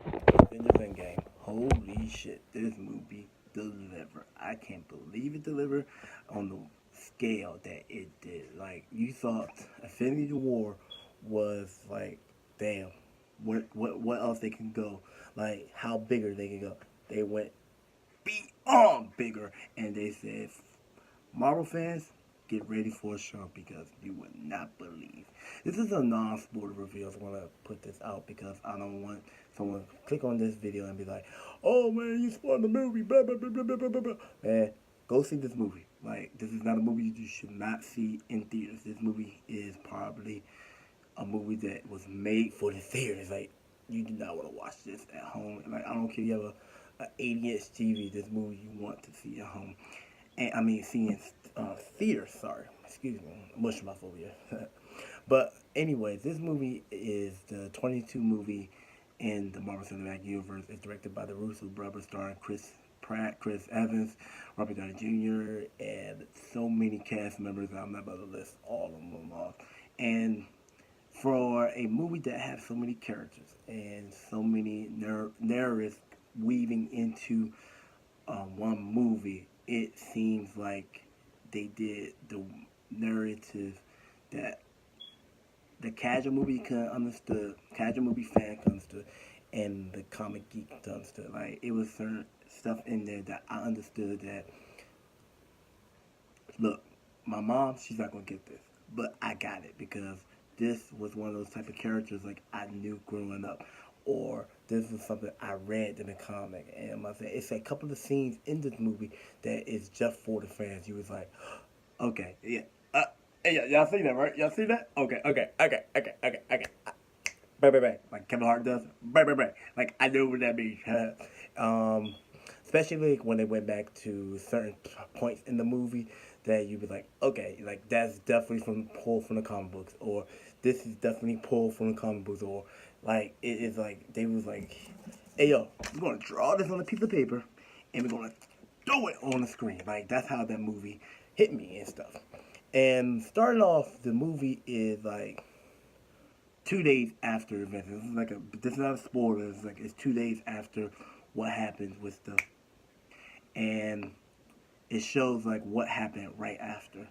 Avengers Endgame. Holy shit, this movie delivered. I can't believe it delivered on the scale that it did. Like, you thought Infinity War was like, damn, what else they can go? Like, how bigger they can go? They went beyond bigger, and they said, Marvel fans, get ready for a show because you would not believe. This is a non-spoiler review. I just want to put this out because I don't want someone to click on this video and be like, "Oh man, you spoiled the movie." Blah blah blah blah blah blah blah. Man, go see this movie. Like, this is not a movie you should not see in theaters. This movie is probably a movie that was made for the theaters. Like, you do not want to watch this at home. Like, I don't care if you have a 80-inch TV. This movie you want to see at home. And I mean, see in theaters. Sorry, excuse me, mush my phobia. But anyways, this movie is the 22 movie in the Marvel Cinematic Universe. It's directed by the Russo brothers, starring Chris Pratt, Chris Evans, Robert Downey Jr., and so many cast members. I'm not about to list all of them off. And for a movie that has so many characters and so many narratives weaving into one movie, it seems like they did the narrative that the casual movie can understood, casual movie fan understood, and the comic geek understood. Like, it was certain stuff in there that I understood that, look, my mom, she's not gonna get this, but I got it because this was one of those type of characters like I knew growing up, or this was something I read in the comic. And I said it's a couple of scenes in this movie that is just for the fans. You was like, okay, yeah. Hey, y'all see that, right? Y'all see that? Okay. Bang, bang, bang. Like Kevin Hart does. Bang, bang, bang. Like, I know what that means. um, Especially like when they went back to certain points in the movie that you be like, okay, like that's definitely from pulled from the comic books, or this is definitely pulled from the comic books, or like it is like they was like, hey yo, we're gonna draw this on a piece of paper, and we're gonna throw it on the screen. Like, that's how that movie hit me and stuff. And starting off, the movie is like 2 days after events. This is like a. This is not a spoiler. It's like it's 2 days after what happens with the, and it shows like what happened right after.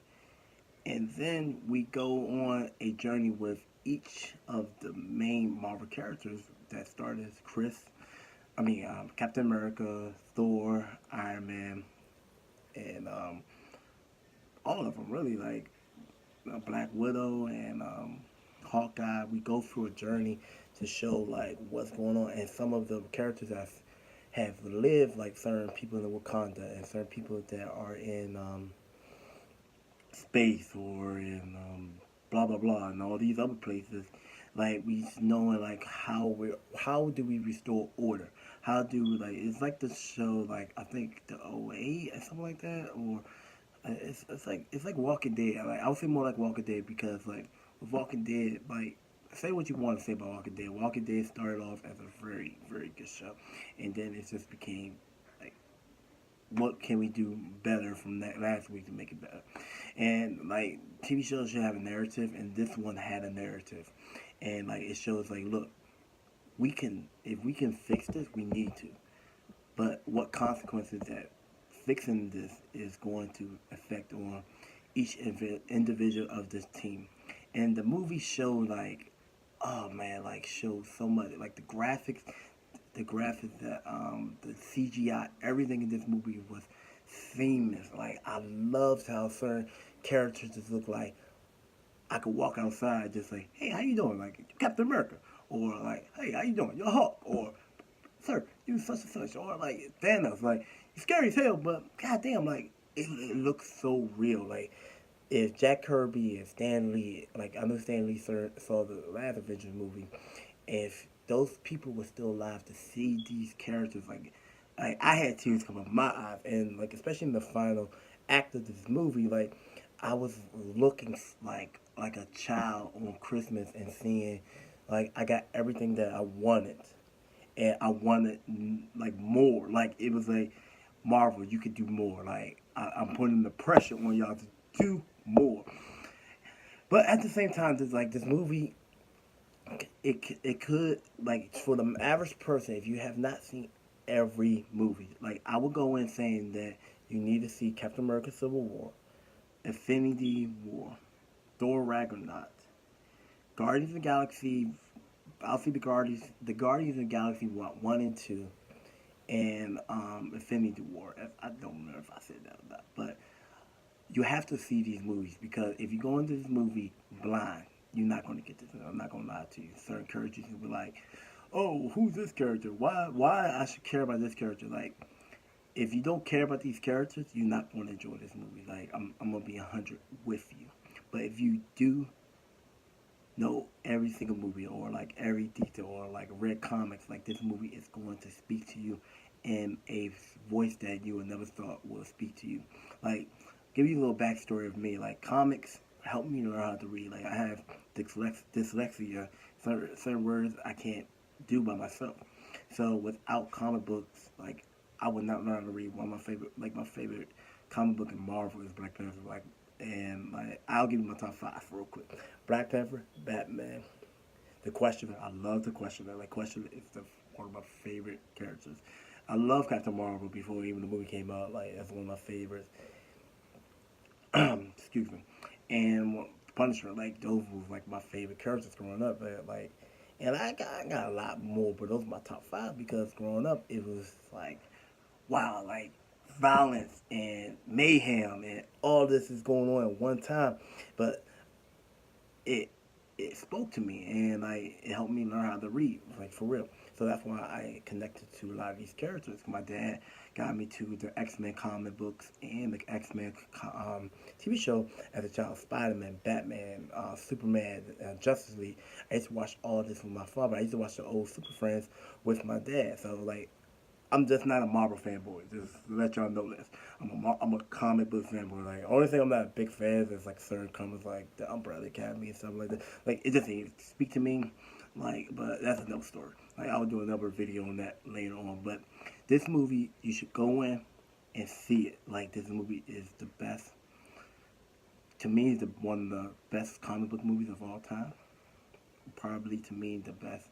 And then we go on a journey with each of the main Marvel characters that started as Captain America, Thor, Iron Man, and all of them really, like Black Widow and Hawkeye. We go through a journey to show like what's going on, and some of the characters have lived, like certain people in Wakanda and certain people that are in space or in blah blah blah and all these other places. Like, we knowing like how do we restore order? How do we, like, it's like the show, like I think the '08 or something like that, or it's like Walking Dead. Like, I would say more like Walking Dead because like with Walking Dead, like, say what you want to say about Walking Dead. Walking Dead started off as a very very good show, and then it just became like, what can we do better from that last week to make it better? And like, TV shows should have a narrative, and this one had a narrative, and like it shows like, look, we can, if we can fix this, we need to. But what consequences that fixing this is going to affect on each individual of this team. And the movie showed like, oh man, like showed so much, like the graphics, the CGI, everything in this movie was seamless. Like, I loved how certain characters just look like I could walk outside just like, hey, how you doing? Like, Captain America, or like, hey, how you doing? You're Hulk, or sir, you such and such, or like Thanos. Like, he's scary as hell, but goddamn, like it looks so real. Like, if Jack Kirby and Stan Lee, like I know Stan Lee saw the last Avengers movie, if those people were still alive to see these characters, like I had tears come up my eyes, and like especially in the final act of this movie, like I was looking like a child on Christmas and seeing like I got everything that I wanted, and I wanted like more. Like, it was like, Marvel, you could do more. Like, I'm putting the pressure on y'all to do more. But at the same time, this movie, it could, like, for the average person, if you have not seen every movie, like, I would go in saying that you need to see Captain America: Civil War, Infinity War, Thor Ragnarok, Guardians of the Galaxy. I'll see the Guardians of the Galaxy one and two, and Infinity War. I don't remember if I said that or not, but you have to see these movies because if you go into this movie blind, you're not going to get this. I'm not going to lie to you. Certain characters will be like, "Oh, who's this character? Why I should care about this character?" Like, if you don't care about these characters, you're not going to enjoy this movie. Like, I'm gonna be 100 with you. But if you do know every single movie or like every detail or like read comics, like this movie is going to speak to you in a voice that you would never thought would speak to you. Like, give you a little backstory of me. Like, comics helped me learn how to read. Like, I have dyslexia, certain words I can't do by myself. So without comic books, like, I would not learn how to read. One of my favorite comic book in Marvel is Black Panther. Like, and like, I'll give you my top five real quick. Black Panther, Batman, the Questioner. I love the Questioner. Like, Questioner is one of my favorite characters. I love Captain Marvel before even the movie came out. Like, that's one of my favorites. Excuse me. And Punisher, like, those were like my favorite characters growing up. Like, and I got a lot more, but those are my top five because growing up it was like, wow, like, violence and mayhem and all this is going on at one time. But it it spoke to me and like it helped me learn how to read, like, for real. So that's why I connected to a lot of these characters. My dad got me to the X-Men comic books and the X-Men TV show as a child. Spider-Man, Batman, Superman, Justice League. I used to watch all this with my father. I used to watch the old Super Friends with my dad. So, like, I'm just not a Marvel fanboy. Just to let y'all know this. I'm a comic book fanboy. Like, only thing I'm not a big fan of is like certain comics like the Umbrella Academy and stuff like that. Like, it just didn't speak to me. Like, but that's another story. Like, I'll do another video on that later on. But this movie, you should go in and see it. Like, this movie is the best. To me, it's one of the best comic book movies of all time. Probably to me the best,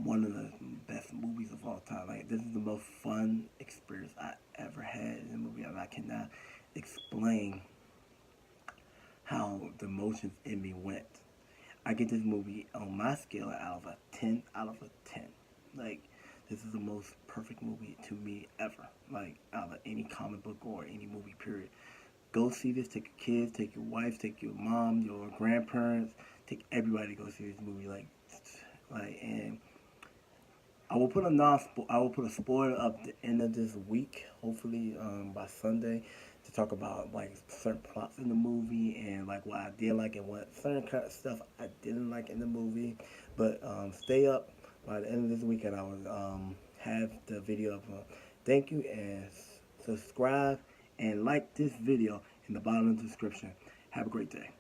one of the best movies of all time. Like, this is the most fun experience I ever had in a movie, and I cannot explain how the emotions in me went. I get this movie on my scale out of a 10 out of a 10. Like, this is the most perfect movie to me ever. Like, out of any comic book or any movie, period. Go see this. Take your kids, take your wife, take your mom, your grandparents, take everybody to go see this movie. And I will put a spoiler up the end of this week, hopefully by Sunday, to talk about like certain plots in the movie and like what I did like and what certain kind of stuff I didn't like in the movie. But stay up by the end of this week, and I will have the video up. Thank you, and subscribe and like this video in the bottom of the description. Have a great day.